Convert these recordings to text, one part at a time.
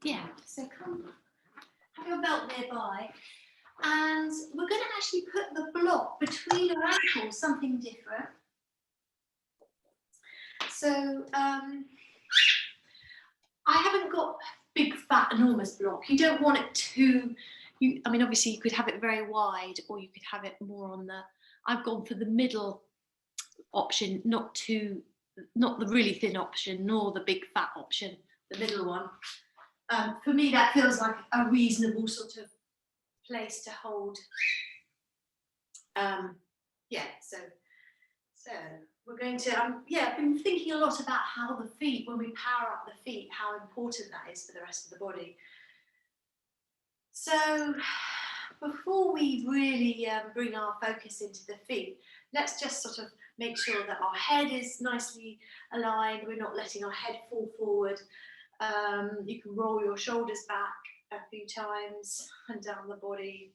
Yeah, so come, have your belt nearby, and we're going to actually put the block between our ankles, something different. So I haven't got big, fat, enormous block. You don't want it too, I mean, obviously you could have it very wide, or you could have it more on the, I've gone for the middle option, not the really thin option, nor the big fat option, the middle one. For me, that feels like a reasonable sort of place to hold. Yeah, so we're going to, I've been thinking a lot about how the feet, when we power up the feet, how important that is for the rest of the body. So before we really bring our focus into the feet, let's just sort of make sure that our head is nicely aligned. We're not letting our head fall forward. You can roll your shoulders back a few times and down the body,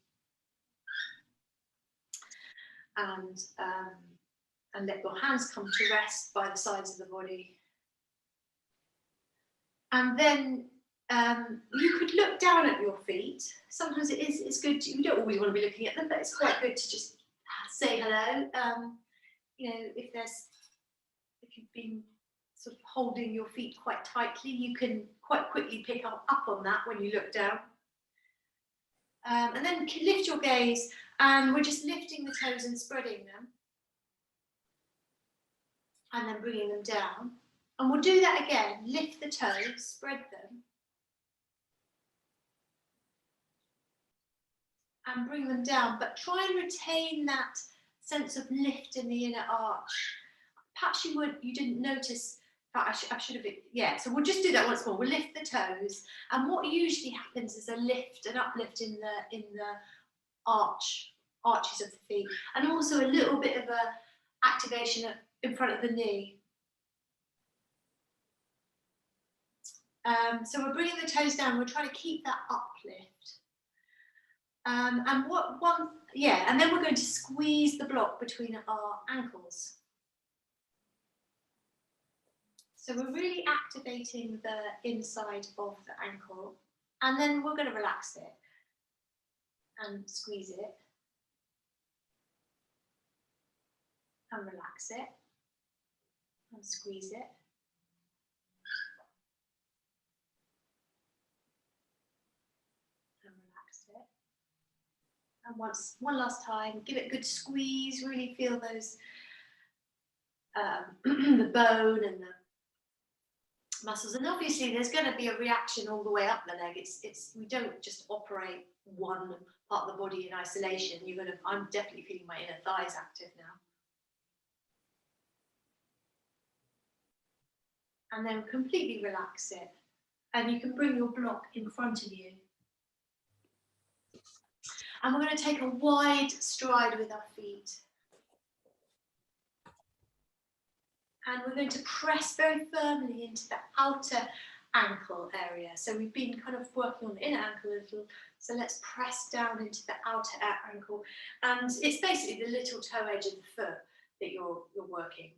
and let your hands come to rest by the sides of the body. And then you could look down at your feet. Sometimes it's good. You don't always want to be looking at them, but it's quite good to just say hello. You know, if you've been sort of holding your feet quite tightly, you can quite quickly pick up on that when you look down. And then lift your gaze, and we're just lifting the toes and spreading them, and then bringing them down. And we'll do that again. Lift the toes, spread them, and bring them down, but try and retain that sense of lift in the inner arch. Perhaps you didn't notice. I should have, yeah, so we'll just do that once more. We'll lift the toes, and what usually happens is an uplift in the arches of the feet, and also a little bit of a activation in front of the knee. So we're bringing the toes down. We're trying to keep that uplift. And then we're going to squeeze the block between our ankles. So we're really activating the inside of the ankle, and then we're going to relax it and squeeze it and relax it and squeeze it. And relax it. And one last time, give it a good squeeze, really feel those, the bone and the muscles, and obviously there's going to be a reaction all the way up the leg. We don't just operate one part of the body in isolation. I'm definitely feeling my inner thighs active now. And then completely relax it, and you can bring your block in front of you. And we're going to take a wide stride with our feet. And we're going to press very firmly into the outer ankle area. So we've been kind of working on the inner ankle a little. So let's press down into the outer ankle. And it's basically the little toe edge of the foot that you're working.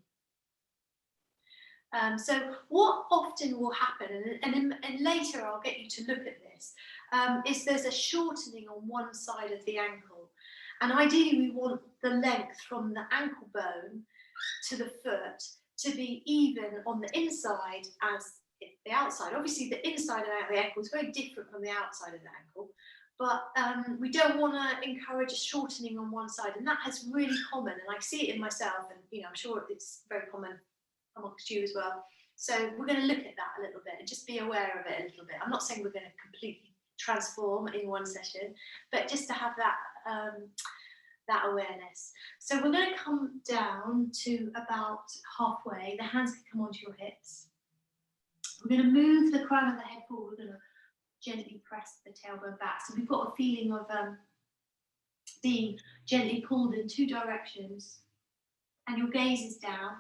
So what often will happen, and later I'll get you to look at this, is there's a shortening on one side of the ankle. And ideally we want the length from the ankle bone to the foot to be even on the inside as the outside. Obviously the inside of the ankle is very different from the outside of the ankle, but we don't want to encourage a shortening on one side, and that is really common, and I see it in myself, and I'm sure it's very common amongst you as well. So we're going to look at that a little bit and just be aware of it a little bit. I'm not saying we're going to completely transform in one session, but just to have that that awareness. So we're going to come down to about halfway. The hands can come onto your hips. We're going to move the crown of the head forward. We're going to gently press the tailbone back. So we've got a feeling of being gently pulled in two directions, and your gaze is down.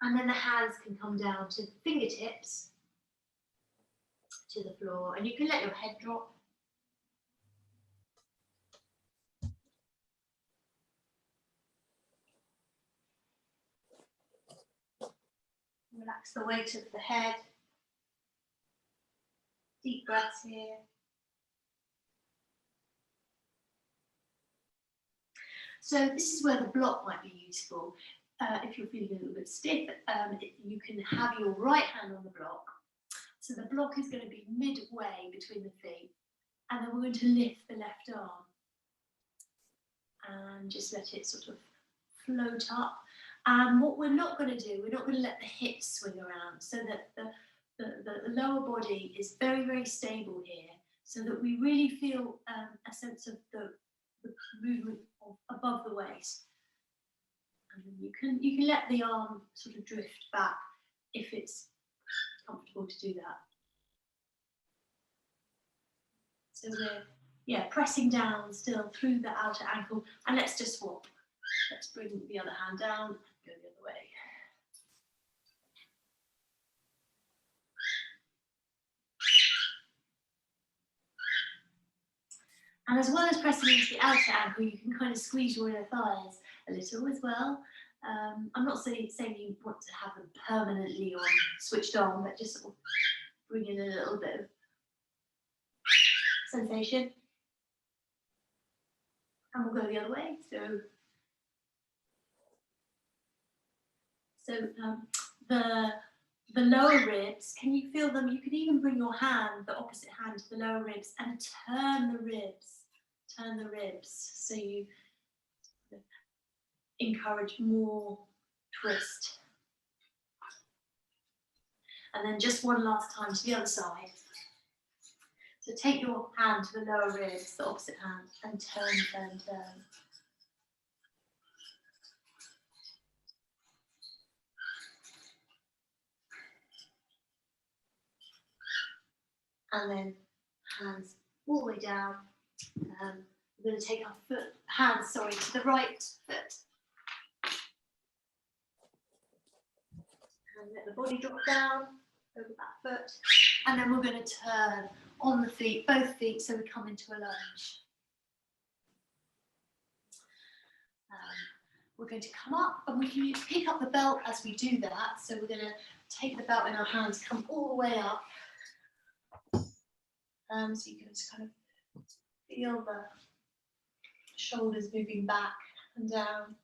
And then the hands can come down to the fingertips to the floor, and you can let your head drop. Relax the weight of the head. Deep breaths here. So this is where the block might be useful. If you're feeling a little bit stiff, you can have your right hand on the block. So the block is going to be midway between the feet. And then we're going to lift the left arm. And just let it sort of float up. And what we're not going to do, we're not going to let the hips swing around, so that the lower body is very, very stable here, so that we really feel a sense of the movement above the waist. And you can let the arm sort of drift back if it's comfortable to do that. So we're pressing down still through the outer ankle, and let's just swap. Let's bring the other hand down and go the other way. And as well as pressing into the outer ankle, you can kind of squeeze your inner thighs a little as well. I'm not saying you want to have them permanently on, switched on, but just sort of bring in a little bit of sensation. And we'll go the other way. So the lower ribs, can you feel them? You can even bring your hand, the opposite hand, to the lower ribs and turn the ribs. Turn the ribs. So you encourage more twist. And then just one last time to the other side. So take your hand to the lower ribs, the opposite hand, and turn, turn, turn. And then hands all the way down. We're going to take our hands to the right foot. And let the body drop down over that foot. And then we're going to turn on the feet, both feet, so we come into a lunge. We're going to come up, and we can pick up the belt as we do that. So we're going to take the belt in our hands, come all the way up. So you can just kind of feel the shoulders moving back and down.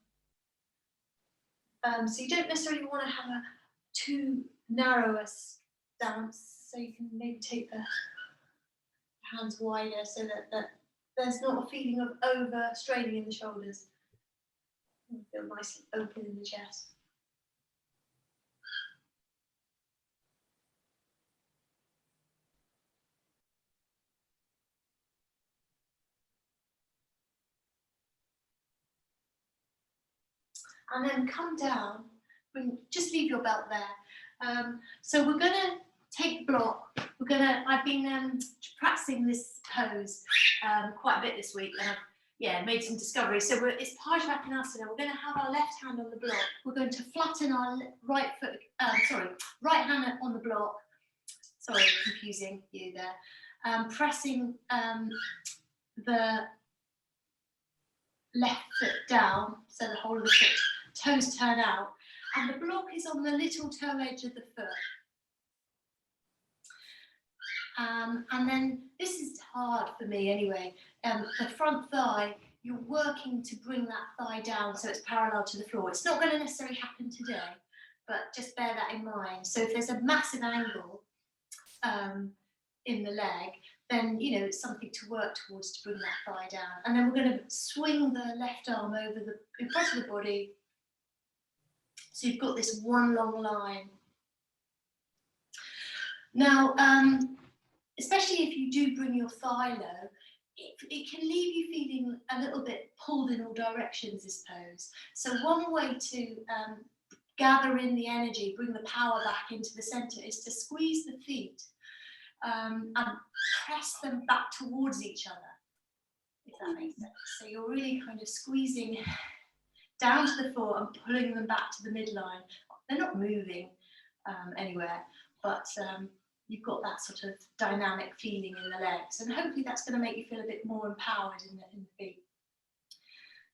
So you don't necessarily want to have a too narrow a stance, so you can maybe take the hands wider so that there's not a feeling of overstraining in the shoulders. You feel nicely open in the chest. And then come down, just leave your belt there. So we're going to take block. I've been practicing this pose quite a bit this week, and I've made some discoveries. So it's Parsvakonasana. We're going to have our left hand on the block. We're going to flatten our right hand on the block. Sorry, confusing you there. Pressing the left foot down, so the whole of the foot, toes turn out, and the block is on the little toe edge of the foot. And then this is hard for me anyway. The front thigh, you're working to bring that thigh down so it's parallel to the floor. It's not going to necessarily happen today, but just bear that in mind. So if there's a massive angle in the leg, then it's something to work towards to bring that thigh down. And then we're going to swing the left arm over in front of the body. So you've got this one long line. Now, especially if you do bring your thigh low, it can leave you feeling a little bit pulled in all directions, this pose. So one way to gather in the energy, bring the power back into the center, is to squeeze the feet and press them back towards each other, if that makes sense. So you're really kind of squeezing down to the floor and pulling them back to the midline. They're not moving anywhere, but you've got that sort of dynamic feeling in the legs, and hopefully that's going to make you feel a bit more empowered in the feet.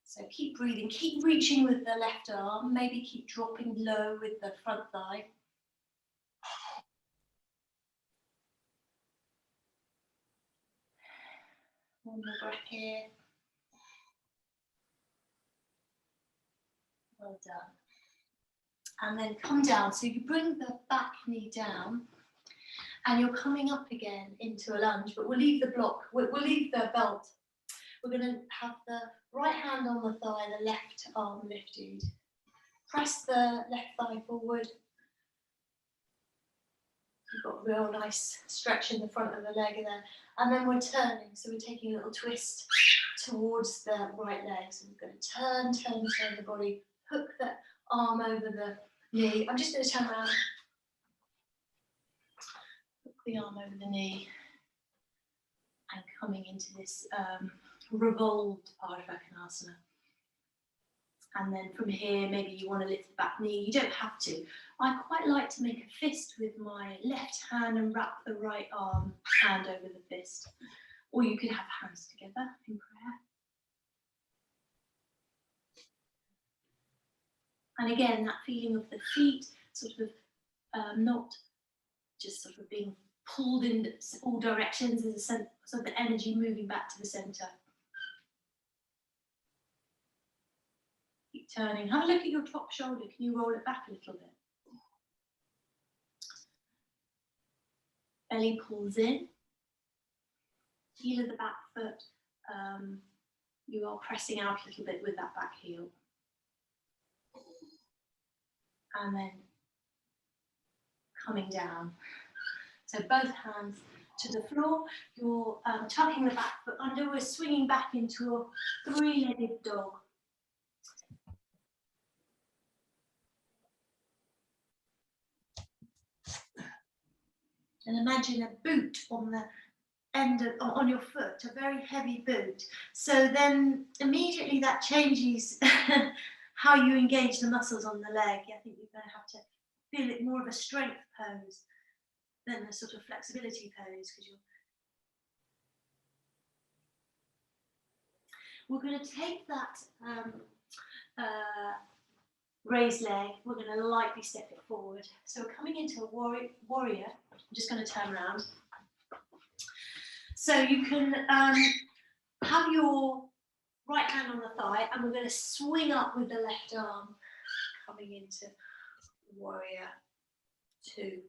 So keep breathing, keep reaching with the left arm, maybe keep dropping low with the front thigh. One more breath here. Well done. And then come down. So you bring the back knee down and you're coming up again into a lunge, but we'll leave the block, we'll leave the belt. We're going to have the right hand on the thigh, the left arm lifted. Press the left thigh forward. You've got a real nice stretch in the front of the leg there. And then we're turning, so we're taking a little twist towards the right leg. So we're going to turn the body, hook the arm over the knee. I'm just going to turn around. Hook the arm over the knee. And coming into this revolved Ardha-Vasana. And then from here, maybe you want to lift the back knee. You don't have to. I quite like to make a fist with my left hand and wrap the right arm hand over the fist. Or you could have hands together in prayer. And again, that feeling of the feet sort of not just sort of being pulled in all directions. There's a sense of the energy moving back to the centre. Keep turning. Have a look at your top shoulder. Can you roll it back a little bit? Belly pulls in. Heel of the back foot. You are pressing out a little bit with that back heel. And then coming down. So both hands to the floor. You're tucking the back foot under. We're swinging back into a three-legged dog. And imagine a boot on the end of, on your foot, a very heavy boot. So then immediately that changes how you engage the muscles on the leg. I think you're going to have to feel it more of a strength pose than a sort of flexibility pose. We're going to take that raised leg, we're going to lightly step it forward. So we're coming into a warrior. I'm just going to turn around. So you can have your right hand on the thigh, and we're going to swing up with the left arm, coming into warrior 2.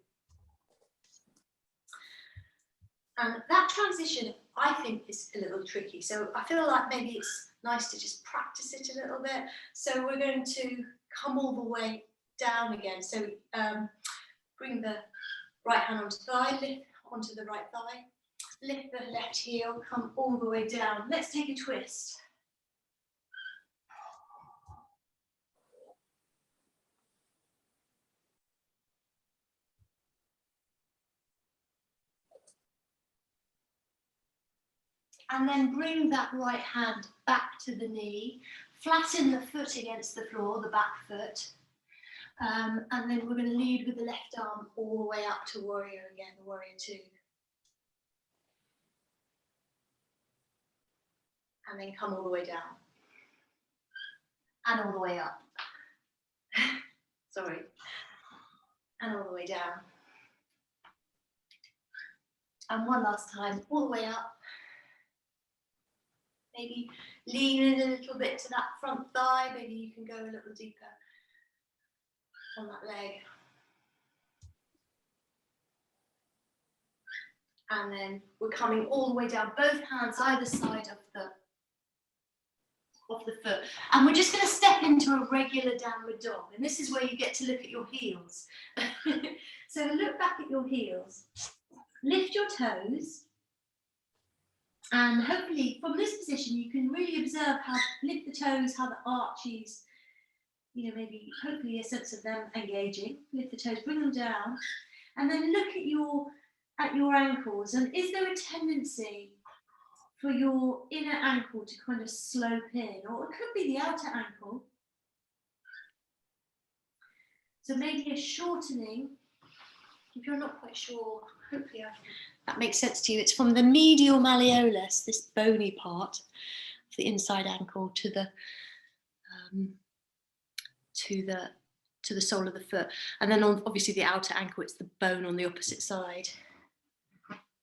And that transition, I think, is a little tricky. So I feel like maybe it's nice to just practice it a little bit. So we're going to come all the way down again. So bring the right hand onto the thigh, lift onto the right thigh, lift the left heel, come all the way down. Let's take a twist. And then bring that right hand back to the knee, flatten the foot against the floor, the back foot. And then we're going to lead with the left arm all the way up to warrior again, the warrior 2. And then come all the way down. And all the way up. Sorry. And all the way down. And one last time, all the way up. Maybe lean in a little bit to that front thigh. Maybe you can go a little deeper on that leg. And then we're coming all the way down, both hands either side of the foot. And we're just going to step into a regular downward dog. And this is where you get to look at your heels. So look back at your heels. Lift your toes. And hopefully from this position, you can really observe how, lift the toes, how the arches, you know, maybe hopefully a sense of them engaging. Lift the toes, bring them down, and then look at your ankles. And is there a tendency for your inner ankle to kind of slope in, or it could be the outer ankle? So maybe a shortening. If you're not quite sure, hopefully that makes sense to you. It's from the medial malleolus, this bony part of the inside ankle, to the sole of the foot, and then on obviously the outer ankle, it's the bone on the opposite side.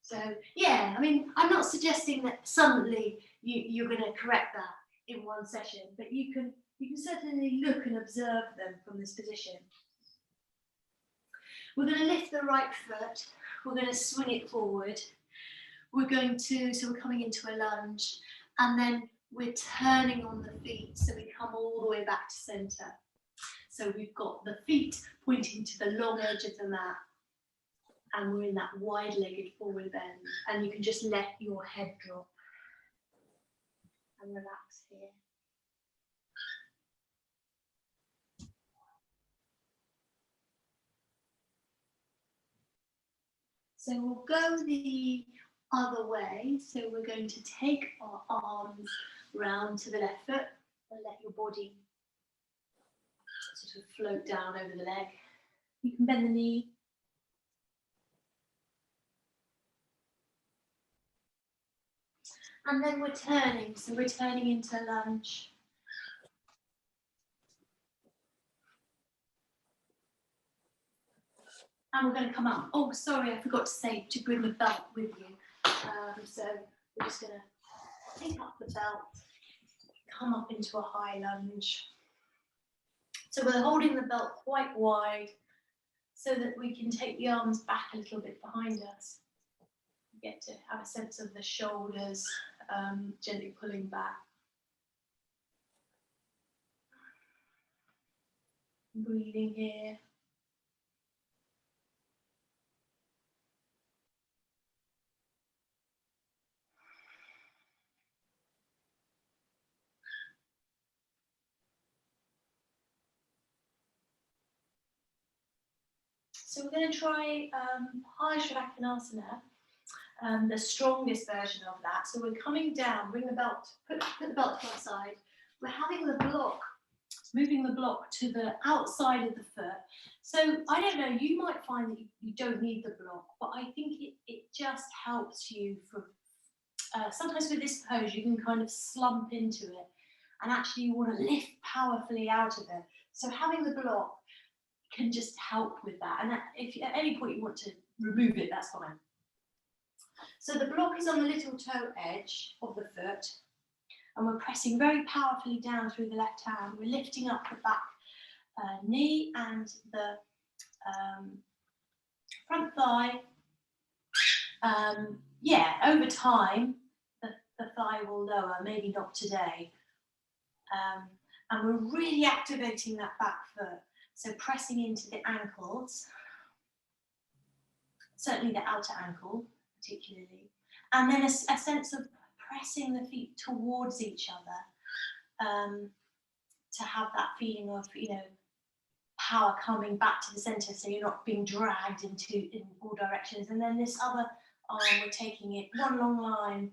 So yeah, I mean, I'm not suggesting that suddenly you're going to correct that in one session, but you can certainly look and observe them from this position. We're going to lift the right foot. We're going to swing it forward. We're coming into a lunge, and then we're turning on the feet, so we come all the way back to center. So we've got the feet pointing to the long edge of the mat, and we're in that wide-legged forward bend, and you can just let your head drop and relax here. So we'll go the other way. So we're going to take our arms round to the left foot and let your body sort of float down over the leg. You can bend the knee. And then we're turning, so we're turning into lunge. And we're going to come up. Oh, sorry, I forgot to say to bring the belt with you. So we're just going to pick up the belt, come up into a high lunge. So we're holding the belt quite wide so that we can take the arms back a little bit behind us. You get to have a sense of the shoulders gently pulling back. Breathing here. So we're going to try Parshavaktanasana, the strongest version of that. So we're coming down, bring the belt, put the belt to one side. We're having the block, moving the block to the outside of the foot. So I don't know, you might find that you don't need the block, but I think it just helps you from, sometimes with this pose, you can kind of slump into it and actually you want to lift powerfully out of it. So having the block can just help with that. And if at any point you want to remove it, that's fine. So the block is on the little toe edge of the foot, and we're pressing very powerfully down through the left hand. We're lifting up the back knee and the front thigh. Over time, the thigh will lower, maybe not today. And we're really activating that back foot. So pressing into the ankles, certainly the outer ankle particularly, and then a sense of pressing the feet towards each other to have that feeling of, power coming back to the center, so you're not being dragged in all directions. And then this other arm, we're taking it one long line,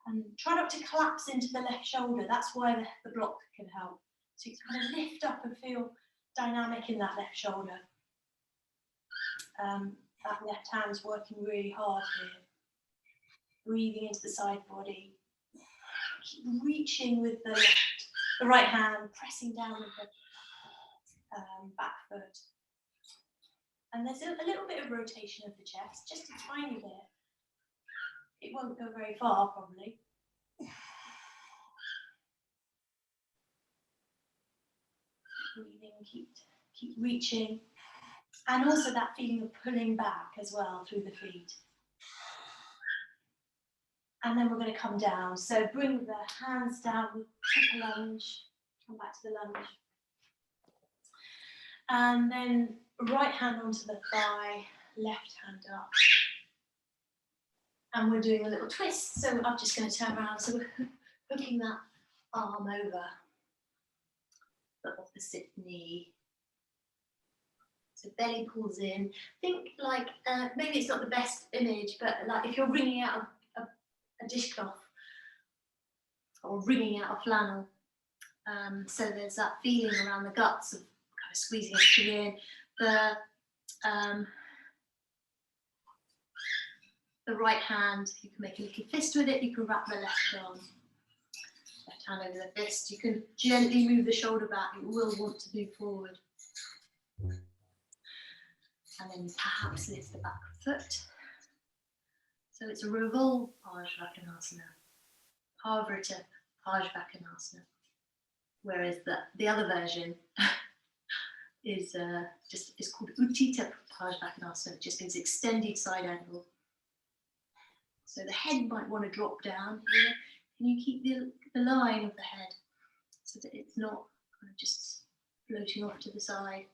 and try not to collapse into the left shoulder. That's why the block can help. So you kind of lift up and feel dynamic in that left shoulder. That left hand's working really hard here. Breathing into the side body. Keep reaching with the right hand, pressing down with the back foot. And there's a little bit of rotation of the chest, just a tiny bit. It won't go very far, probably. Breathing, keep reaching. And also that feeling of pulling back as well through the feet. And then we're going to come down. So bring the hands down, take a lunge, come back to the lunge. And then right hand onto the thigh, left hand up. And we're doing a little twist. So I'm just going to turn around. So we're hooking that arm over the opposite knee. So belly pulls in. Think like, maybe it's not the best image, but like if you're wringing out a dishcloth or wringing out a flannel. So there's that feeling around the guts of kind of squeezing everything in. The right hand, you can make a little fist with it. You can wrap the left arm, left hand over the fist. You can gently move the shoulder back. You will want to move forward. And then perhaps lift the back foot. So it's a revolve Parsvakonasana, Parvrita Parsvakonasana, whereas the other version is called Uttita Parsvakonasana, it just means extended side angle. So the head might want to drop down here, and you keep the line of the head so that it's not kind of just floating off to the side.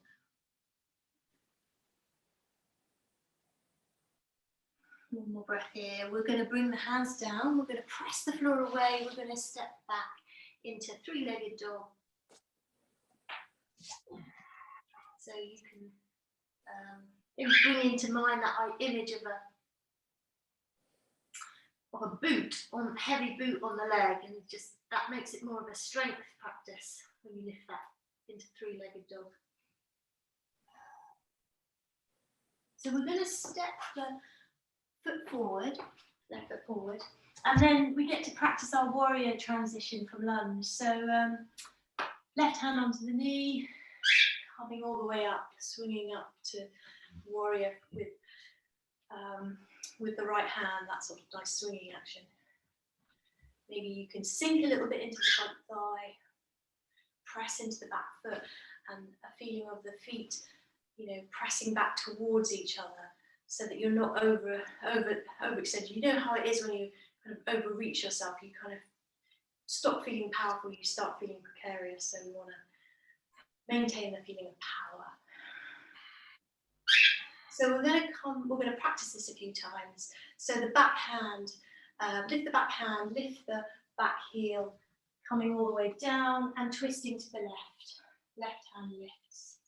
One more breath here. We're going to bring the hands down. We're going to press the floor away. We're going to step back into three-legged dog. So you can bring into mind that image of a boot, heavy boot on the leg, and just that makes it more of a strength practice when you lift that into three-legged dog. So we're going to step the foot forward, left foot forward, and then we get to practice our warrior transition from lunge. So left hand onto the knee, coming all the way up, swinging up to warrior with the right hand, that sort of nice swinging action. Maybe you can sink a little bit into the front thigh, press into the back foot, and a feeling of the feet, pressing back towards each other so that you're not overextended. You know how it is when you kind of overreach yourself, you kind of stop feeling powerful, you start feeling precarious, so we want to maintain the feeling of power. So we're going to practice this a few times. So the back hand, lift the back hand, lift the back heel, coming all the way down and twisting to the left. Left hand lifts.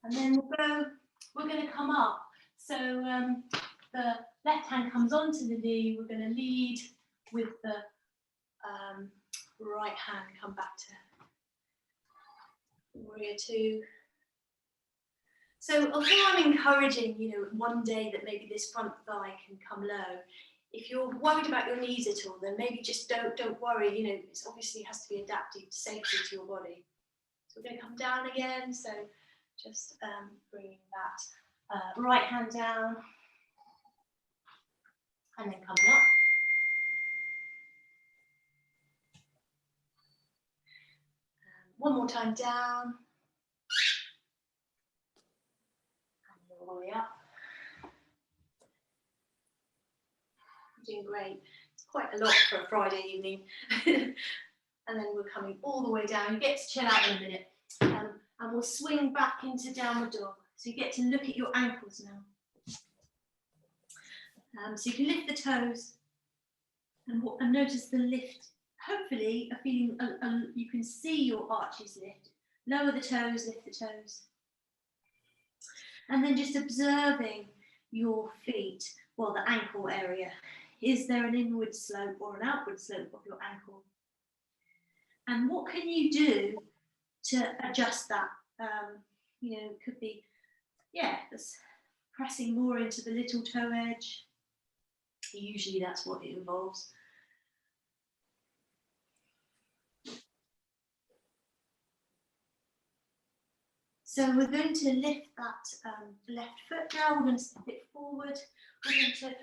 And then we're going to come up. So the left hand comes onto the knee. We're going to lead with the right hand, come back to warrior two. So although I'm encouraging, one day that maybe this front thigh can come low, if you're worried about your knees at all, then maybe just don't worry. It obviously has to be adapted safely to your body. So we're going to come down again. So just bringing that right hand down and then coming up. One more time down. And all the way up. You're doing great. It's quite a lot for a Friday evening. And then we're coming all the way down. You get to chill out in a minute. And we'll swing back into downward dog. So you get to look at your ankles now. So you can lift the toes and notice the lift. Hopefully, a feeling you can see your arches lift. Lower the toes, lift the toes. And then just observing your feet, the ankle area. Is there an inward slope or an outward slope of your ankle? And what can you do to adjust that? It could be, just pressing more into the little toe edge. Usually that's what it involves. So we're going to lift that left foot now. We're going to step it forward. We're going to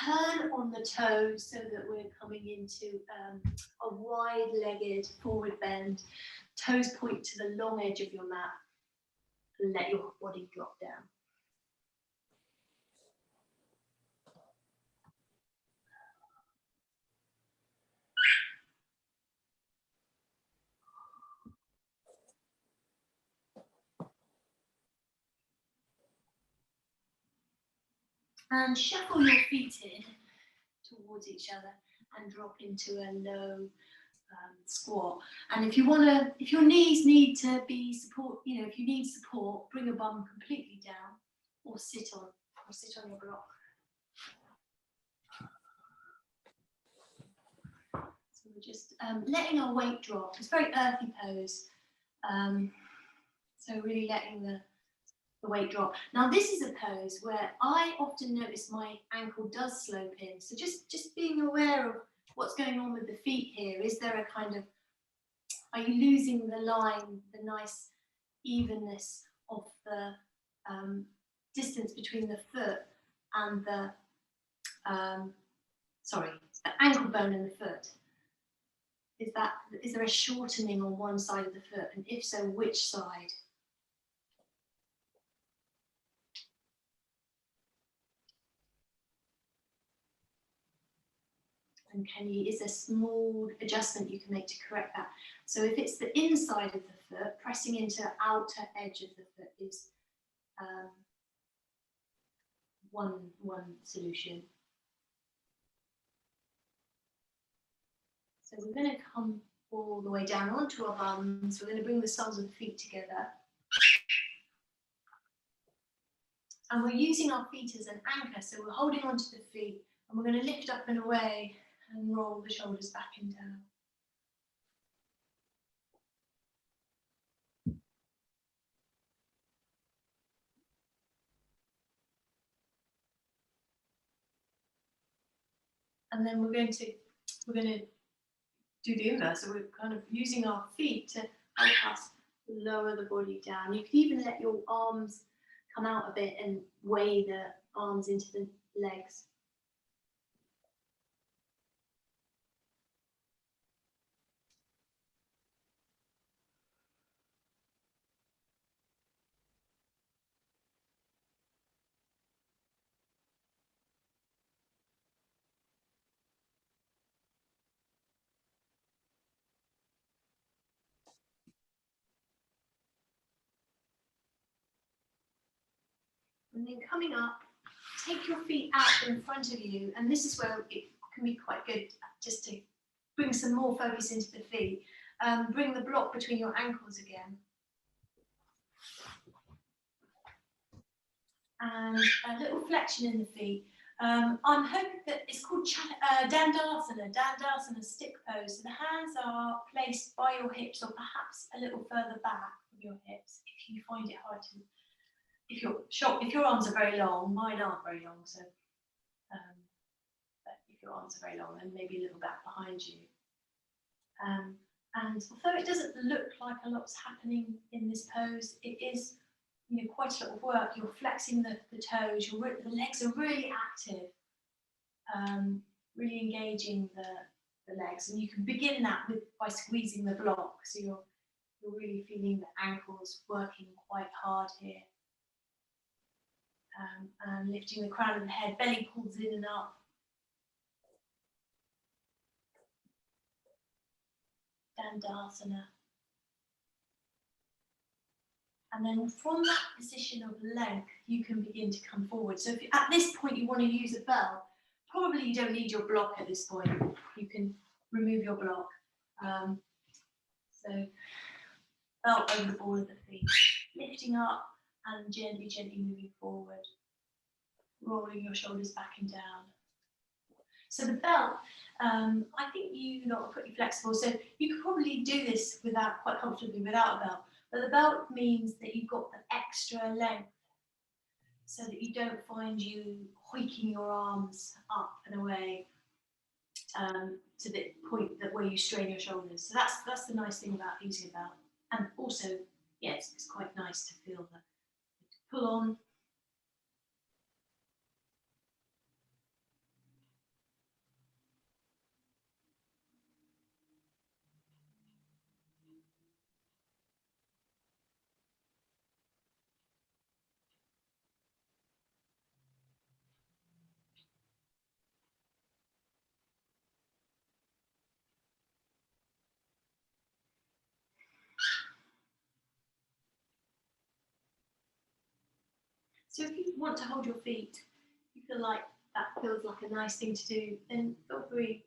turn on the toes so that we're coming into a wide-legged forward bend. Toes point to the long edge of your mat. And let your body drop down. And shuffle your feet in towards each other and drop into a low squat. And if your knees need to be support, if you need support, bring your bum completely down or sit on your block. So we're just letting our weight drop. It's a very earthy pose. So really letting the weight drop. Now this is a pose where I often notice my ankle does slope in. So just being aware of what's going on with the feet here. Is there a kind of Are you losing the line, the nice evenness of the distance between the foot and the ankle bone and the foot? Is there a shortening on one side of the foot, and if so, which side? And is there a small adjustment you can make to correct that? So if it's the inside of the foot, pressing into the outer edge of the foot is one solution. So we're going to come all the way down onto our bums. We're going to bring the soles of the feet together. And we're using our feet as an anchor, so we're holding onto the feet, and we're going to lift up and away and roll the shoulders back and down. And then we're going to do the inverse. So we're kind of using our feet to help us lower the body down. You can even let your arms come out a bit and weigh the arms into the legs. And then coming up, take your feet out in front of you, and this is where it can be quite good just to bring some more focus into the feet. Bring the block between your ankles again. And a little flexion in the feet. I'm hoping that it's called Dandasana, stick pose. So the hands are placed by your hips or perhaps a little further back with your hips if you find it hard to. If your arms are very long, mine aren't very long, so but if your arms are very long, then maybe a little back behind you. And although it doesn't look like a lot's happening in this pose, it is quite a lot of work. You're flexing the toes, the legs are really active, really engaging the legs, and you can begin that by squeezing the block. So you're really feeling the ankles working quite hard here. And lifting the crown of the head, belly pulls in and up. Dandasana. And then from that position of length, you can begin to come forward. So if at this point you want to use a belt, probably you don't need your block at this point. You can remove your block. So belt over the ball of the feet, lifting up and gently moving forward, rolling your shoulders back and down. So the belt, I think you lot are pretty flexible, so you could probably do this quite comfortably without a belt. But the belt means that you've got the extra length, so that you don't find you hoiking your arms up and away to the point where you strain your shoulders. So that's the nice thing about using a belt. And also, yes, it's quite nice to feel the pull on. So if you want to hold your feet, you feel like that feels like a nice thing to do, then feel free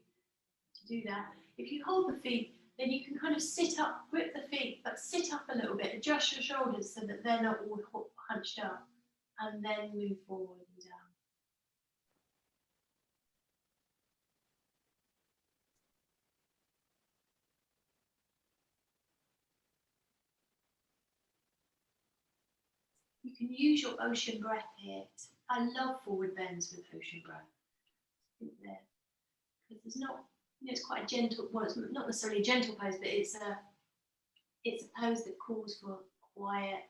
to do that. If you hold the feet, then you can kind of sit up, grip the feet, but sit up a little bit, adjust your shoulders so that they're not all hunched up, and then move forward and down. You can use your ocean breath here. I love forward bends with ocean breath. Because there's not, it's quite a gentle, well, it's not necessarily a gentle pose, but it's it's a pose that calls for quiet,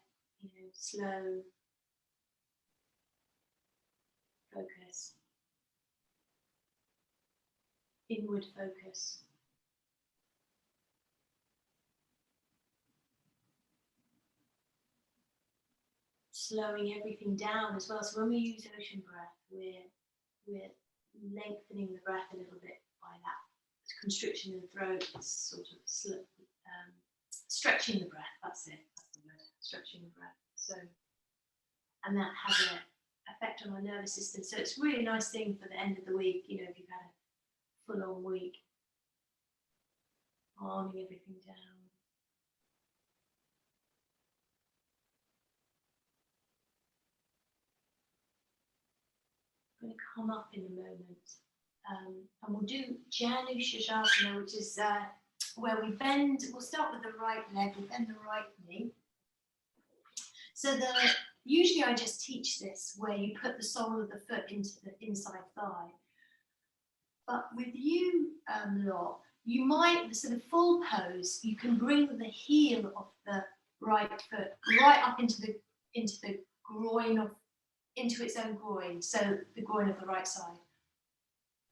slow focus, inward focus. Slowing everything down as well. So when we use ocean breath, we're lengthening the breath a little bit by that constriction in the throat. It's sort of stretching the breath. That's it. That's the word. Stretching the breath. So, and that has an effect on our nervous system. So it's a really nice thing for the end of the week. If you've had a full-on week, calming everything down. I'm going to come up in a moment, and we'll do Janu Shasana, which is where we bend. We'll start with the right leg. We bend the right knee. So usually I just teach this where you put the sole of the foot into the inside thigh. But with you lot, you might, so the full pose, you can bring the heel of the right foot right up into the groin into its own groin, so the groin of the right side.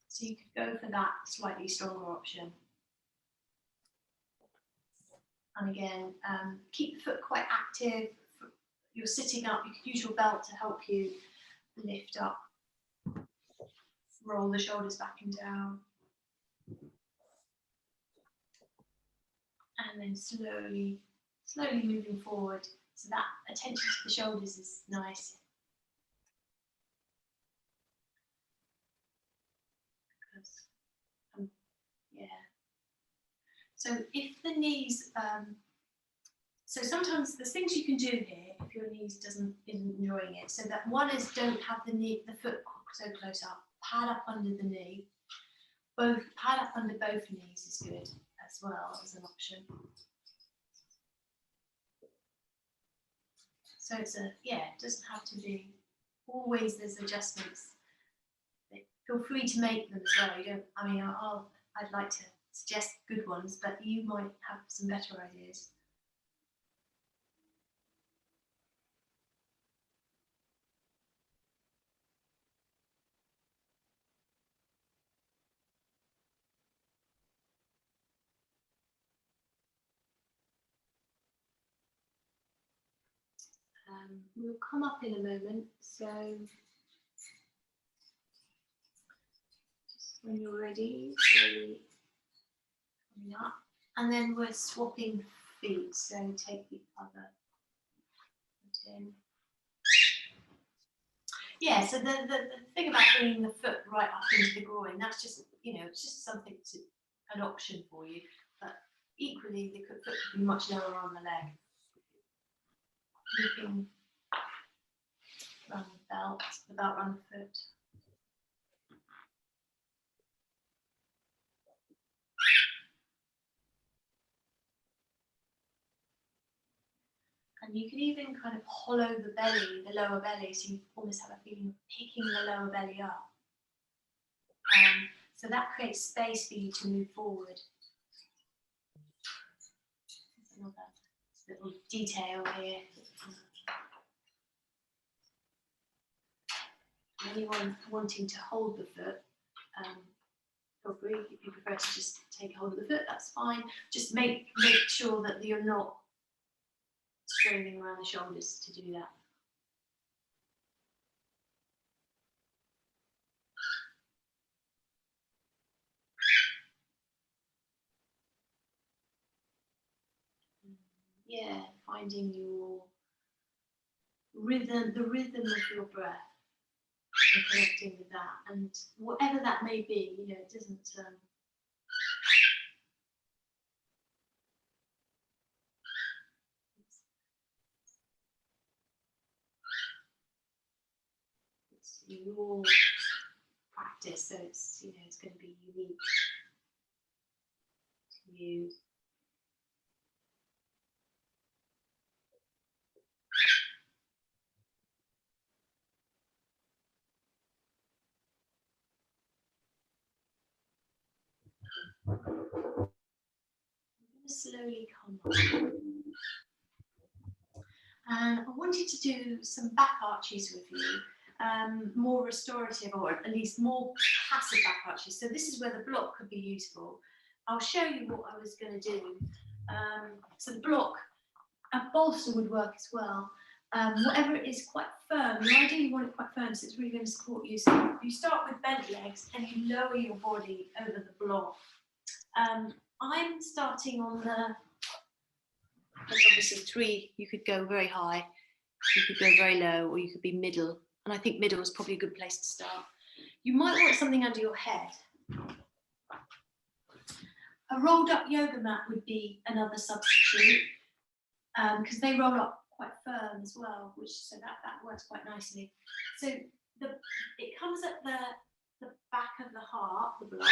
So you could go for that slightly stronger option. And again, keep the foot quite active. You're sitting up, you could use your belt to help you lift up. Roll the shoulders back and down. And then slowly moving forward. So that attention to the shoulders is nice. Because, yeah. So if the knees, so sometimes there's things you can do here if your knees isn't enjoying it. So that one is don't have the foot so close up. Pad up under the knee. Pad up under both knees is good as well as an option. So it's it doesn't have to be always. There's adjustments. Feel free to make them as well. You don't. I mean, I'd like to suggest good ones, but you might have some better ideas. We'll come up in a moment, so just when you're ready, slowly coming up, and then we're swapping feet, so take the other foot in. Yeah, so the thing about bringing the foot right up into the groin, that's just, it's just something an option for you, but equally the foot could be much lower on the leg. Looping around the belt around the foot. And you can even kind of hollow the belly, the lower belly, so you almost have a feeling of picking the lower belly up. So that creates space for you to move forward. There's another little detail here. Anyone wanting to hold the foot, feel free. If you prefer to just take hold of the foot, that's fine. Just make sure that you're not straining around the shoulders to do that. Yeah, finding your rhythm, the rhythm of your breath, and connecting with that, and whatever that may be, it doesn't. It's your practice, so it's it's going to be unique to you. I'm going to slowly come up. And I wanted to do some back arches with you, more restorative, or at least more passive back arches. So this is where the block could be useful. I'll show you what I was going to do. So the block, a bolster would work as well. Whatever it is quite firm, you ideally want it quite firm, so it's really going to support you. So you start with bent legs and you lower your body over the block. I'm starting on there's obviously three. You could go very high, you could go very low, or you could be middle. And I think middle is probably a good place to start. You might want something under your head. A rolled up yoga mat would be another substitute, because they roll up quite firm as well, so that works quite nicely. So it comes at the back of the heart, the block,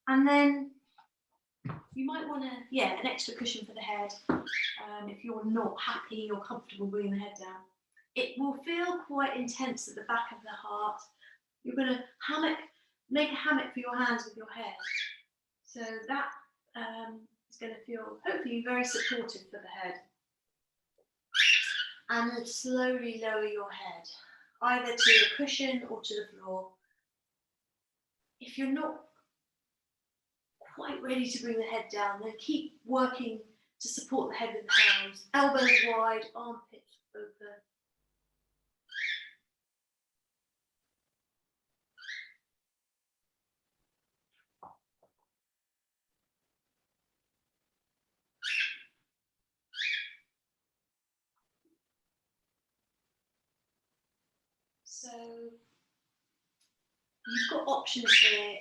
and then you might want an extra cushion for the head if you're not happy or comfortable bringing the head down. It will feel quite intense at the back of the heart. You're going to make a hammock for your hands with your head. So that is going to feel hopefully very supportive for the head. And then slowly lower your head, either to a cushion or to the floor. If you're not quite ready to bring the head down, then keep working to support the head with the hands. Elbows wide, armpits open. So you've got options here.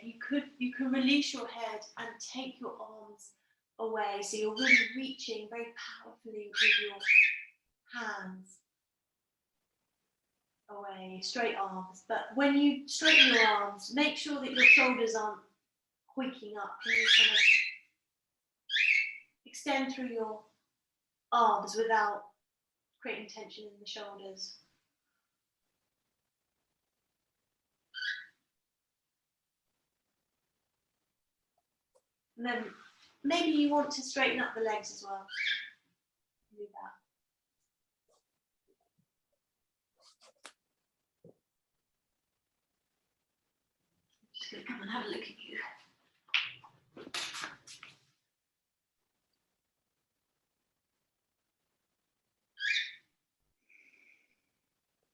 You can release your head and take your arms away. So you're really reaching very powerfully with your hands away, straight arms. But when you straighten your arms, make sure that your shoulders aren't hoiking up. You kind of extend through your arms without creating tension in the shoulders. And then maybe you want to straighten up the legs as well. Do that. I'm just going to come and have a look at you.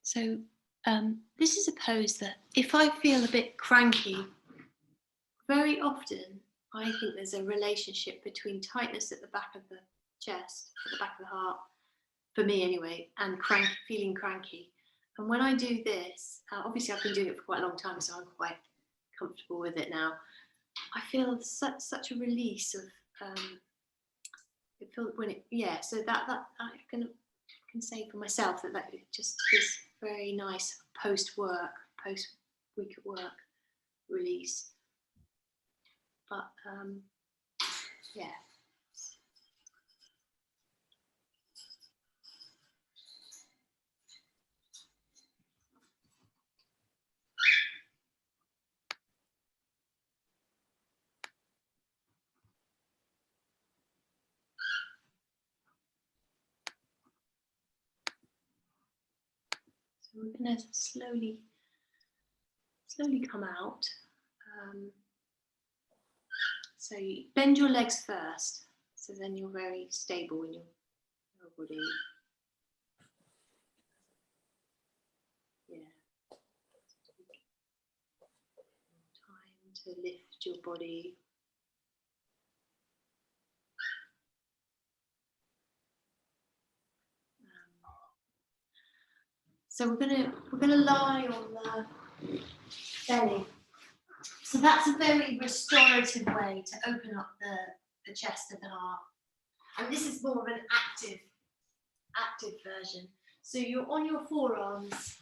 So this is a pose that if I feel a bit cranky, very often I think there's a relationship between tightness at the back of the chest, at the back of the heart, for me anyway, and feeling cranky. And when I do this, obviously I've been doing it for quite a long time, so I'm quite comfortable with it now. I feel such a release of it feels when it so that I can say for myself that it just is very nice post week at work release. But yeah. So we're going to slowly come out. So you bend your legs first, so then you're very stable in your body. Yeah. Time to lift your body. So we're gonna lie on the belly. So that's a very restorative way to open up the chest and the heart. And this is more of an active version. So you're on your forearms,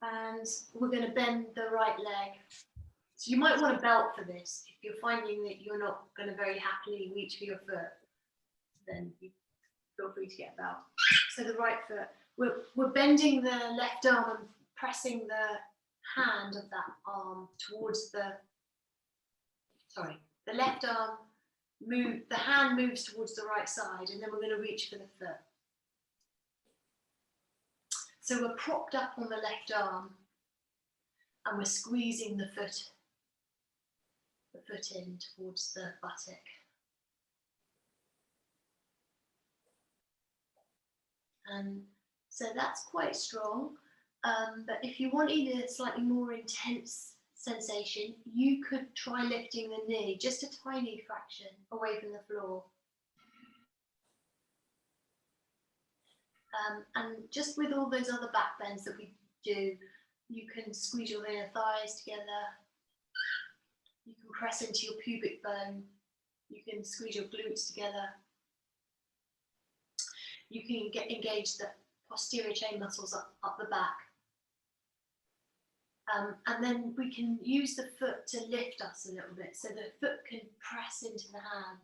and we're going to bend the right leg. So you might want a belt for this. If you're finding that you're not going to very happily reach for your foot, then you feel free to get a belt. So the right foot, we're bending the left arm and pressing the hand of that arm towards the left arm the hand moves towards the right side, and then we're going to reach for the foot. So we're propped up on the left arm, and we're squeezing the foot in towards the buttock. And so that's quite strong, but if you wanted a slightly more intense sensation, you could try lifting the knee just a tiny fraction away from the floor. And just with all those other back bends that we do, you can squeeze your inner thighs together, you can press into your pubic bone, you can squeeze your glutes together, you can engage the posterior chain muscles up the back. And then we can use the foot to lift us a little bit, so the foot can press into the hand.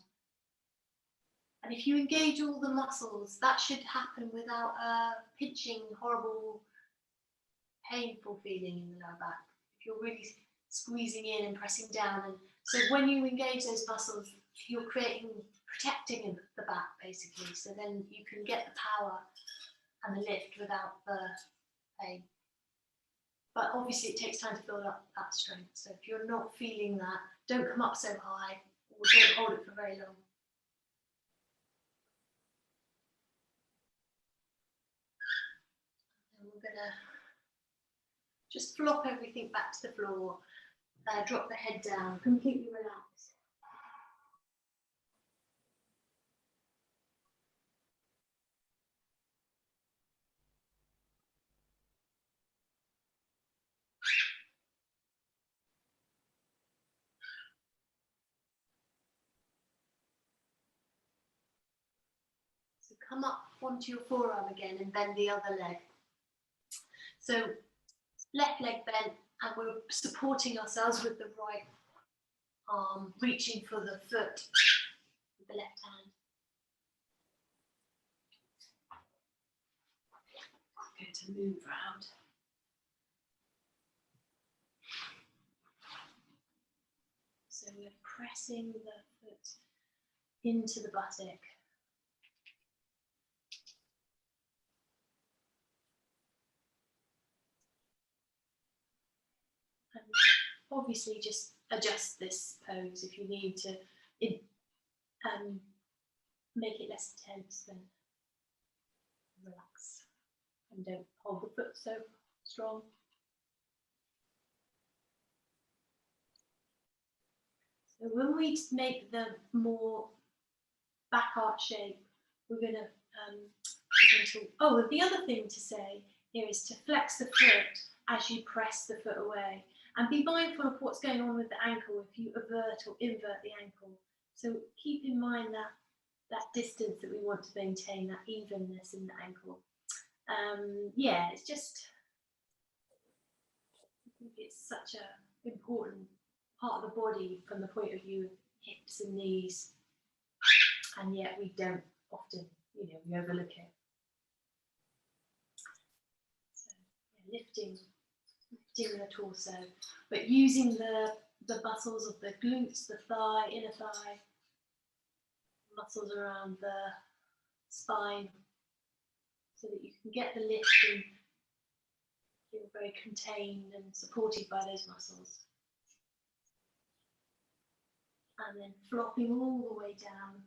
And if you engage all the muscles, that should happen without a pinching, horrible, painful feeling in the lower back. If you're really squeezing in and pressing down, and so when you engage those muscles, you're protecting the back basically. So then you can get the power and the lift without the pain. But obviously it takes time to build up that strength. So if you're not feeling that, don't come up so high, or don't hold it for very long. And we're gonna just flop everything back to the floor, drop the head down, completely relax. So come up onto your forearm again and bend the other leg. So left leg bent, and we're supporting ourselves with the right arm, reaching for the foot with the left hand. I'm going to move around. So we're pressing the foot into the buttock. And obviously just adjust this pose if you need to make it less tense, then relax and don't hold the foot so strong. So when we make the more back arch shape, we're going to, oh, the other thing to say here is to flex the foot as you press the foot away, and be mindful of what's going on with the ankle if you avert or invert the ankle. So keep in mind that distance that we want to maintain, that evenness in the ankle. Yeah, it's just, I think it's such an important part of the body from the point of view of hips and knees, and yet we don't often, we overlook it. So yeah, lifting the torso, but using the muscles of the glutes, the thigh, inner thigh, muscles around the spine, so that you can get the lift and feel very contained and supported by those muscles. And then flopping all the way down.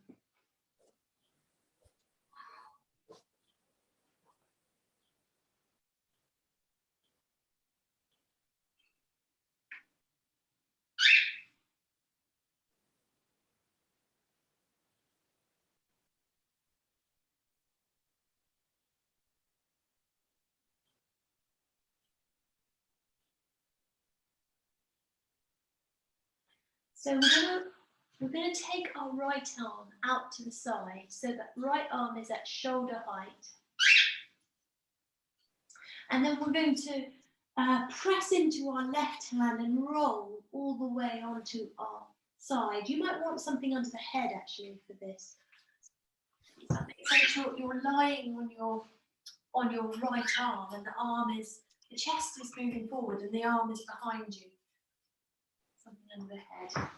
So we're going to take our right arm out to the side, so that right arm is at shoulder height. And then we're going to press into our left hand and roll all the way onto our side. You might want something under the head actually for this. So you're lying on your right arm, and the chest is moving forward and the arm is behind you. Something under the head.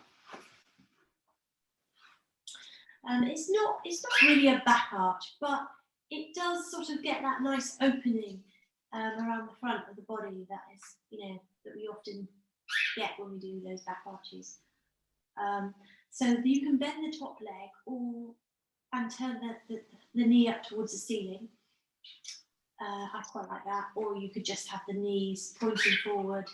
It's not really a back arch, but it does sort of get that nice opening around the front of the body that is, that we often get when we do those back arches. So you can bend the top leg and turn the knee up towards the ceiling. I quite like that. Or you could just have the knees pointing forward.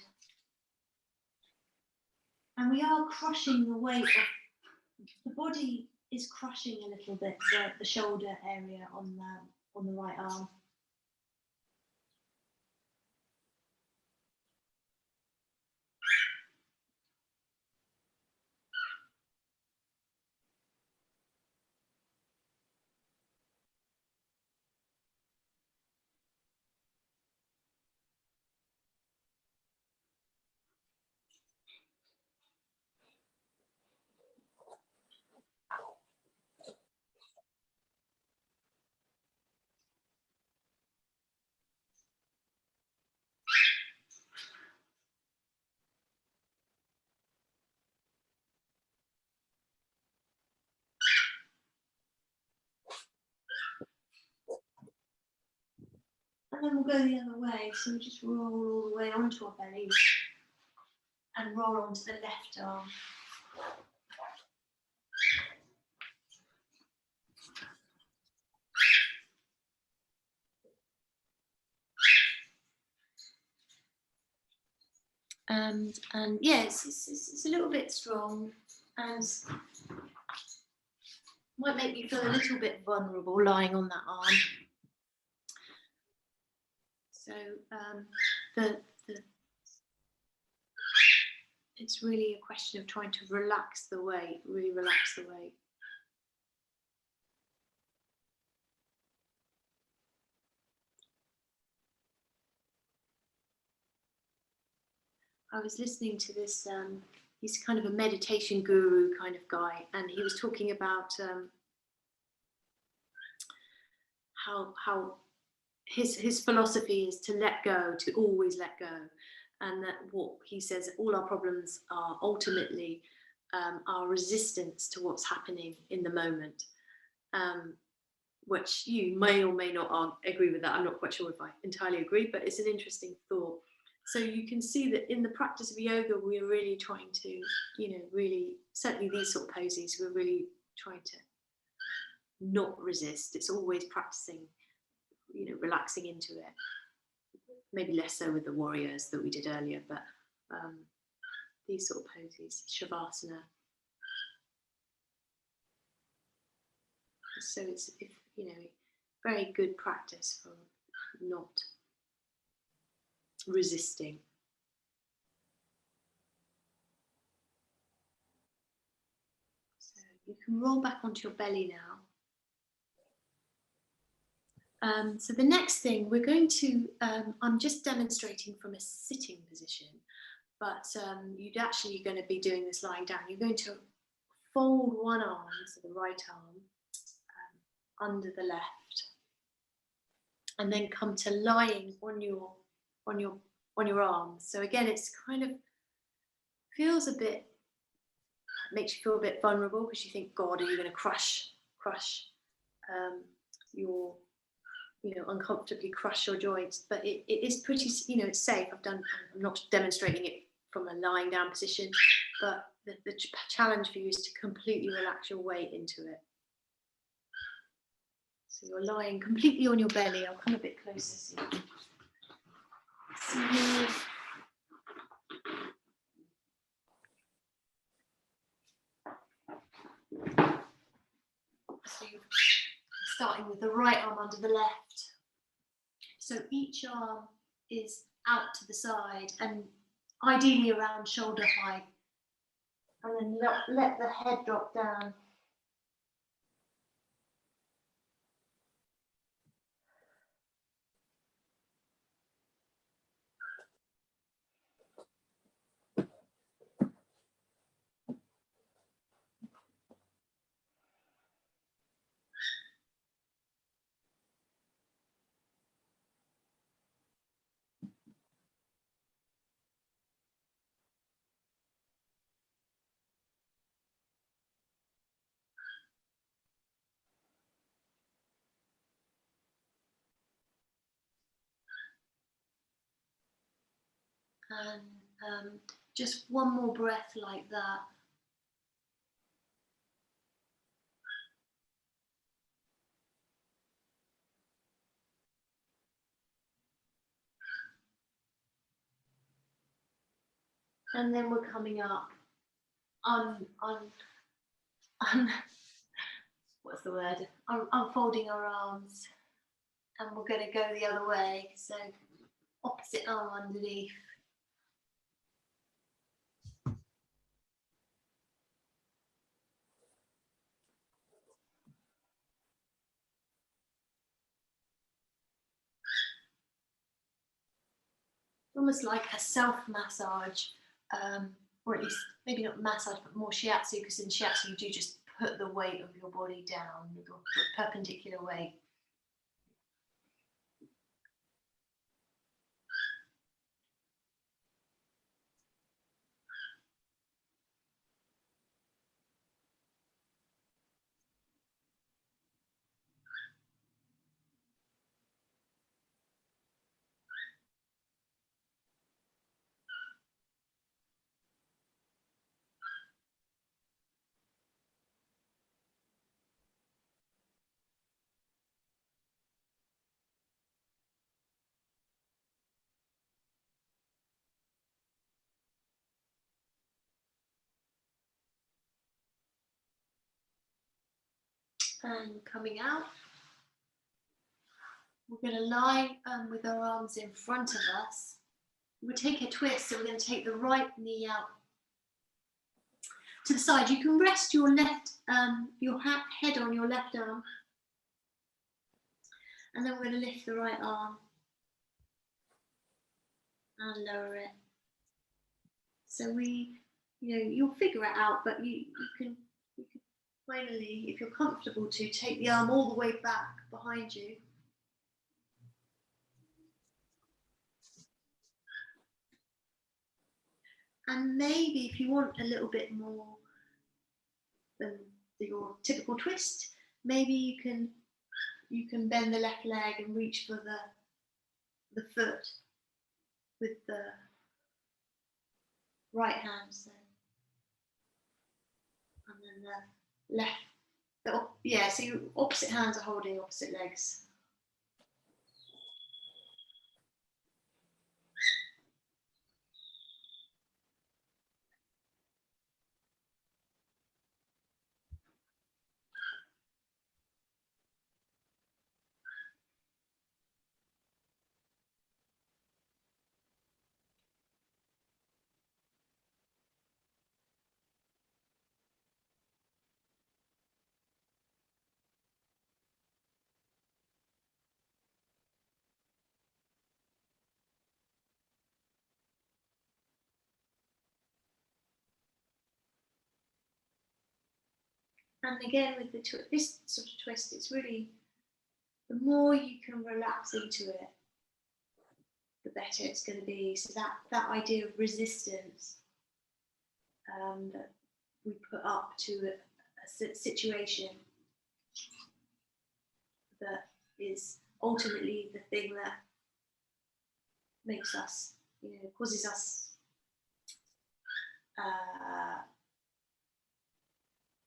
And we are crushing the weight of the body is crushing a little bit the shoulder area on the right arm. And then we'll go the other way. So we just roll all the way onto our belly and roll onto the left arm. And yeah, it's a little bit strong and might make you feel a little bit vulnerable lying on that arm. So it's really a question of trying to relax the weight, really relax the weight. I was listening to this, he's kind of a meditation guru kind of guy, and he was talking about how his philosophy is to let go, to always let go. And that what he says, all our problems are ultimately our resistance to what's happening in the moment, which you may or may not agree with that. I'm not quite sure if I entirely agree, but it's an interesting thought. So you can see that in the practice of yoga, we're really trying to, really, certainly these sort of poses, we're really trying to not resist. It's always practicing, relaxing into it. Maybe less so with the warriors that we did earlier, but these sort of poses, Shavasana. So it's, very good practice for not resisting. So you can roll back onto your belly now. So the next thing we're going to, I'm just demonstrating from a sitting position, but you're going to be doing this lying down. You're going to fold one arm, so the right arm, under the left, and then come to lying on your arm. So again, it's kind of feels a bit, makes you feel a bit vulnerable because you think, God, are you going to crush your, uncomfortably crush your joints? But it is pretty, it's safe. I'm not demonstrating it from a lying down position, but the challenge for you is to completely relax your weight into it. So you're lying completely on your belly. I'll come a bit closer so you can see. So you're starting with the right arm under the left. So each arm is out to the side and ideally around shoulder height. And then let the head drop down. And just one more breath like that. And then we're coming up what's the word? Unfolding our arms, and we're going to go the other way. So opposite arm underneath. Almost like a self-massage, or at least maybe not massage, but more shiatsu, because in shiatsu you do just put the weight of your body down, your perpendicular weight. And coming out, we're going to lie with our arms in front of us. We'll take a twist, so we're going to take the right knee out to the side. You can rest your left, your head on your left arm, and then we're going to lift the right arm and lower it. So you'll figure it out, but you can finally, if you're comfortable to, take the arm all the way back behind you. And maybe if you want a little bit more than your typical twist, maybe you can bend the left leg and reach for the foot with the right hand. So, and then the left, so your opposite hands are holding opposite legs. And again, with this sort of twist, it's really, the more you can relax into it, the better it's going to be. So that idea of resistance that we put up to a situation that is ultimately the thing that makes us, causes us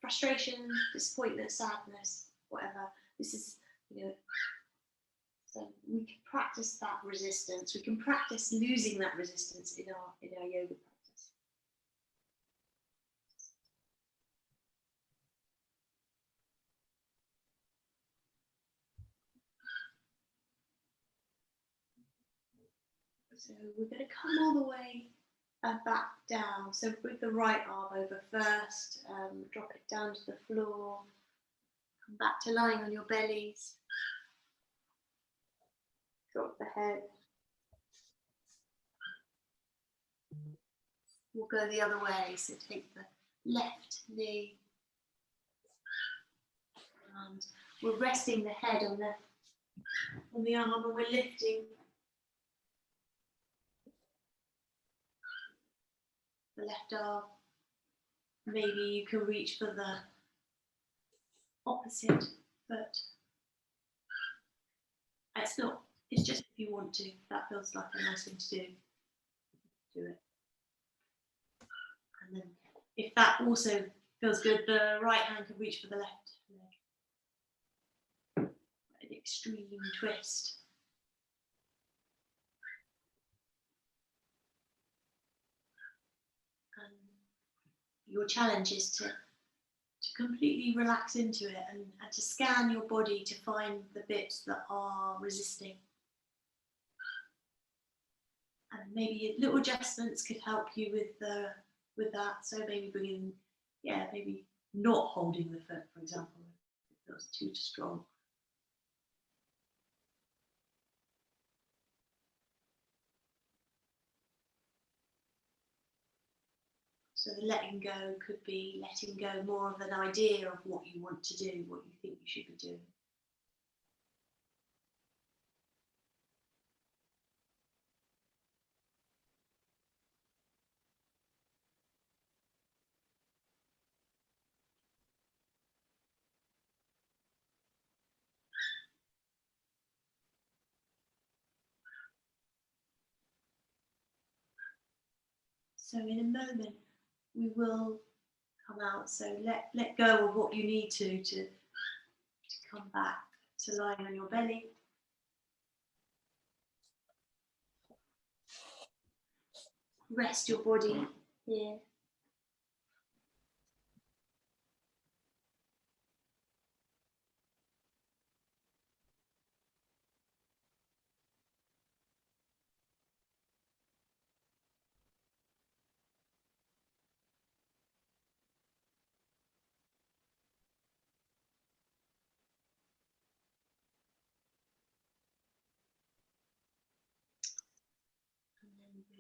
frustration, disappointment, sadness, whatever. This is, so we can practice that resistance. We can practice losing that resistance in our yoga practice. So we're going to come all the way back down. So bring the right arm over first, drop it down to the floor, come back to lying on your bellies, drop the head. We'll go the other way, so take the left knee, and we're resting the head on the arm, and we're lifting the left arm. Maybe you can reach for the opposite foot. It's just if you want to, that feels like a nice thing to do. do it. And then if that also feels good, the right hand can reach for the left leg. An extreme twist. And your challenge is to completely relax into it and to scan your body to find the bits that are resisting. And maybe little adjustments could help you with that. So maybe bringing, maybe not holding the foot, for example, if it feels too strong. So the letting go could be letting go more of an idea of what you want to do, what you think you should be doing. So in a moment, we will come out. So let go of what you need to come back to lying on your belly. Rest your body here.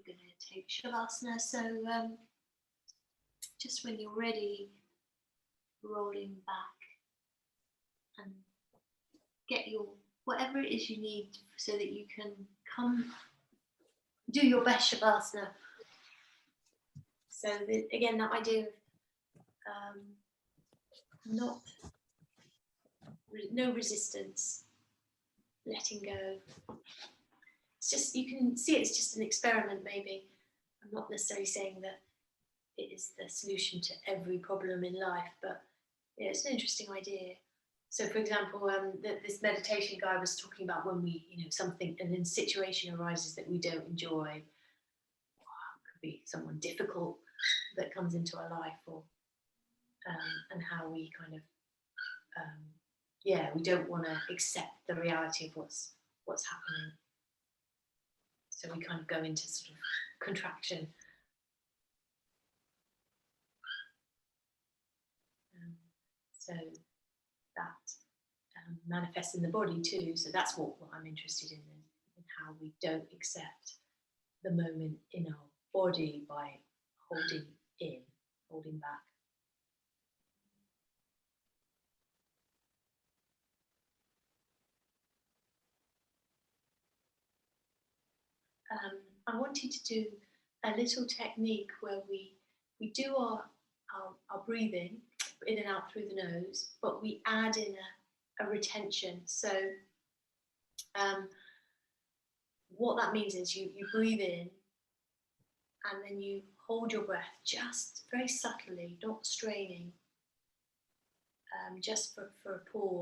We're going to take Shavasana. So just when you're ready, rolling back and get your whatever it is you need so that you can come do your best Shavasana. So again, that idea of no resistance, letting go. It's just, you can see it's just an experiment maybe. I'm not necessarily saying that it is the solution to every problem in life, but yeah, it's an interesting idea. So for example, this meditation guy was talking about when we, something, and then situation arises that we don't enjoy. It could be someone difficult that comes into our life, or and how we kind of, we don't want to accept the reality of what's happening. So we kind of go into sort of contraction. So that manifests in the body too. So that's what I'm interested in how we don't accept the moment in our body by holding back. I wanted to do a little technique where we do our breathing in and out through the nose, but we add in a retention. So what that means is you breathe in and then you hold your breath just very subtly, not straining, just for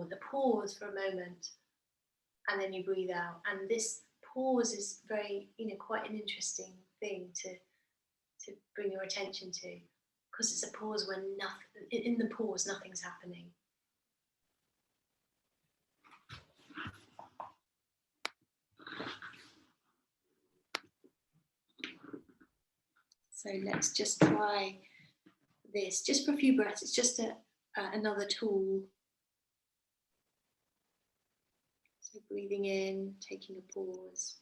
the pause for a moment, and then you breathe out. And this pause is very, quite an interesting thing to bring your attention to, because it's a pause when in the pause nothing's happening. So let's just try this, just for a few breaths. It's just another tool. So breathing in, taking a pause.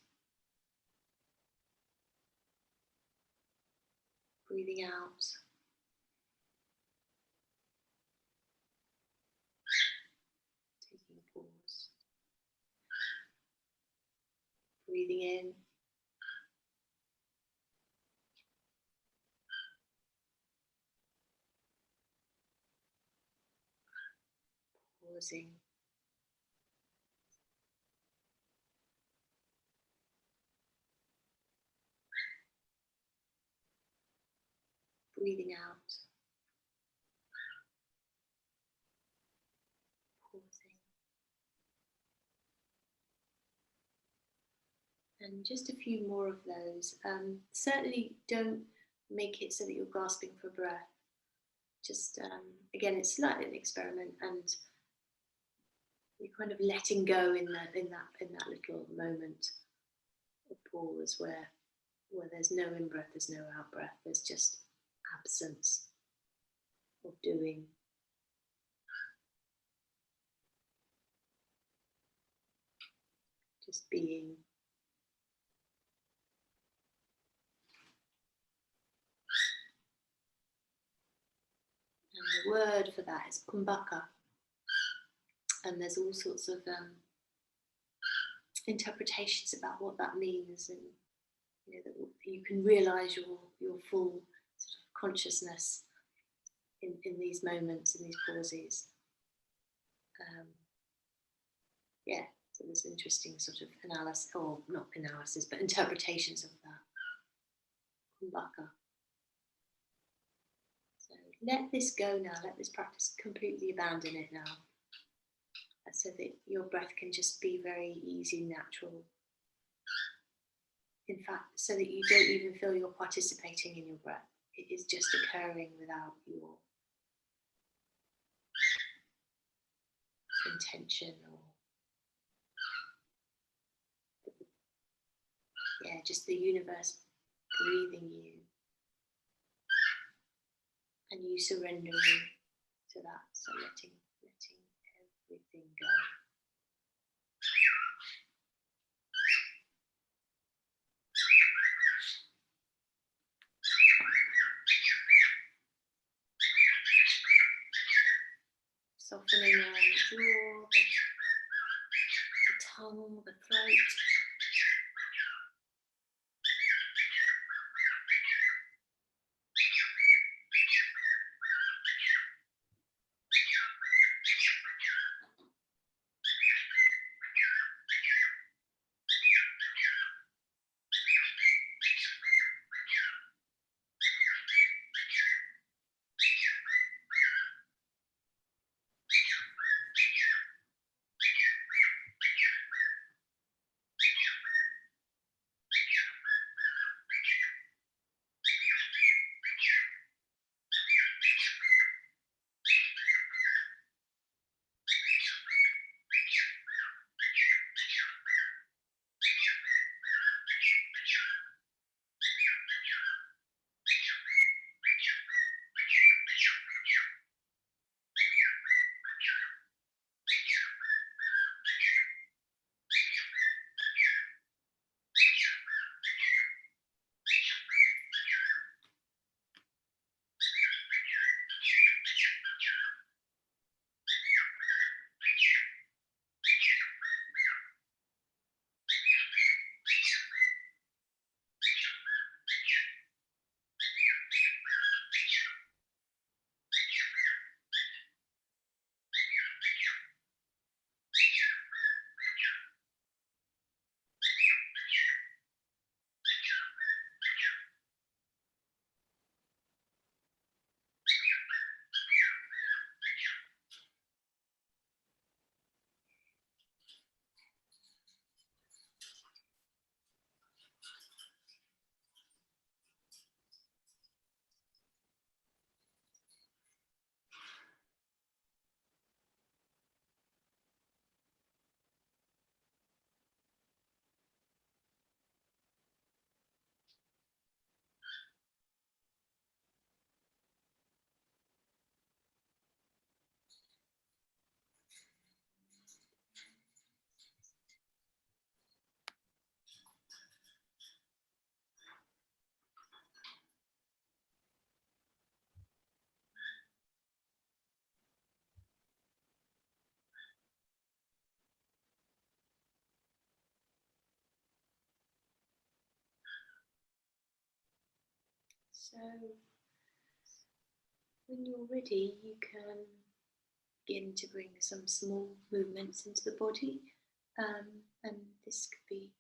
Breathing out. Taking a pause. Breathing in. Pausing. Breathing out. Pausing. And just a few more of those. Certainly don't make it so that you're gasping for breath. Just, again, it's slightly an experiment, and you're kind of letting go in that little moment of pause where there's no in-breath, there's no out-breath, there's just absence of doing. Just being. And the word for that is kumbhaka. And there's all sorts of interpretations about what that means, and that you can realize your full sort of consciousness in these moments, in these pauses. So there's interesting sort of analysis, or not analysis, but interpretations of that kumbhaka. So let this go now, let this practice completely abandon it now, so that your breath can just be very easy, natural. In fact, so that you don't even feel you're participating in your breath. It is just occurring without your intention or just the universe breathing you and you surrendering to that. So letting everything go. Softening around the jaw, the tongue, the throat. So when you're ready, you can begin to bring some small movements into the body, and this could be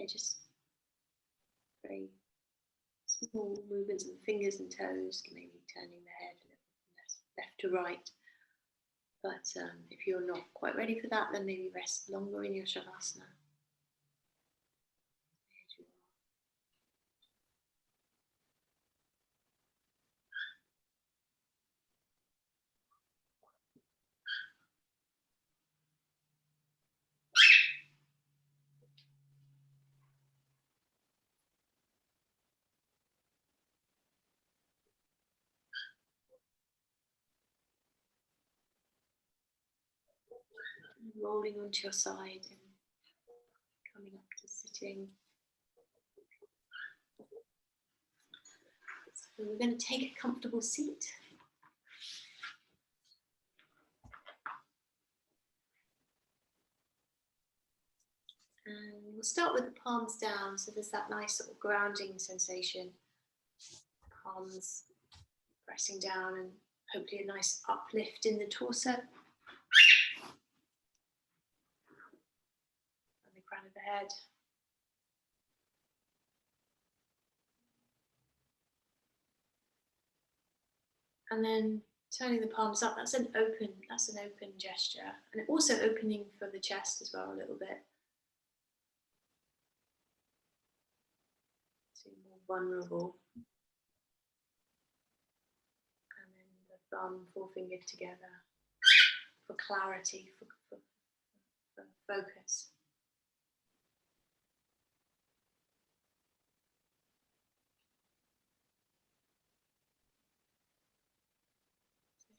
just very Small movements of the fingers and toes, maybe turning the head a little left to right. But if you're not quite ready for that, then maybe rest longer in your Shavasana. Rolling onto your side and coming up to sitting. So we're going to take a comfortable seat. And we'll start with the palms down, so there's that nice sort of grounding sensation. Palms pressing down and hopefully a nice uplift in the torso. And the crown of the head. And then turning the palms up, that's an open gesture. And also opening for the chest as well a little bit. So more vulnerable. And then the thumb, forefinger together for clarity, for focus.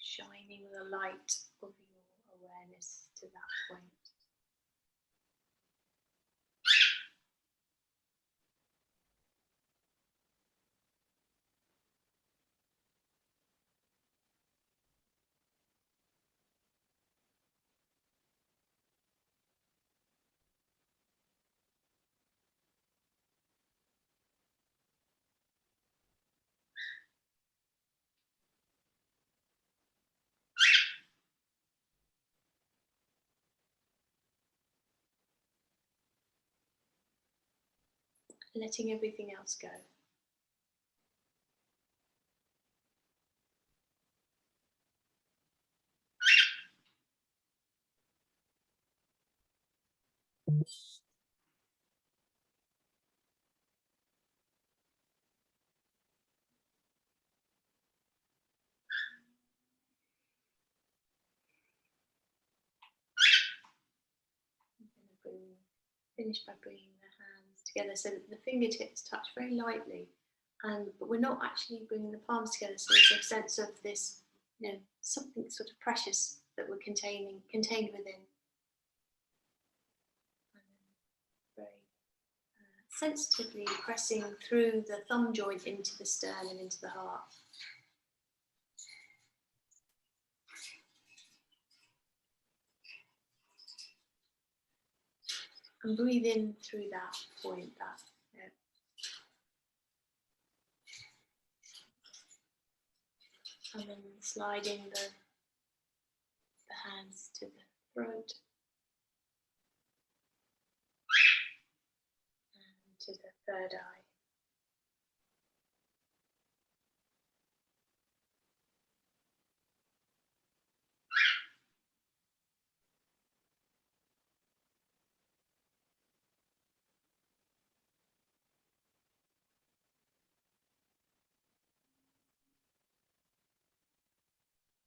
Shining the light of your awareness to that point. Letting everything else go. Finish by bringing the hands together so that the fingertips touch very lightly, but we're not actually bringing the palms together, so there's a sense of this, something sort of precious that we're contained within. Very sensitively pressing through the thumb joint into the sternum and into the heart. And breathe in through that point, and then sliding the hands to the throat and to the third eye.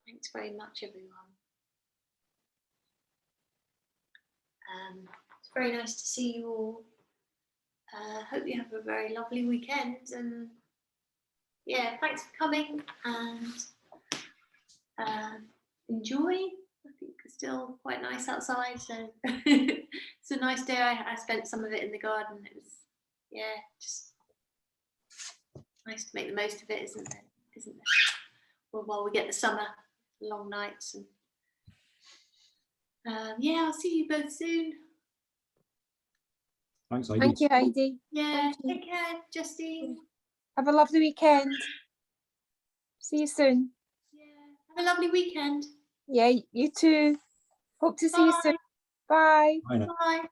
Thanks very much, everyone. It's very nice to see you all. Hope you have a very lovely weekend, and yeah, thanks for coming, and enjoy. I think it's still quite nice outside, so it's a nice day. I spent some of it in the garden. It was, just nice to make the most of it, isn't it? Well, while we get the summer, long nights, and I'll see you both soon. Thanks, Heidi. Thank you, Heidi. Yeah, take care, Justine. Have a lovely weekend. See you soon. Yeah, have a lovely weekend. Yeah, you too. Hope to see you soon. Bye. Bye now. Bye.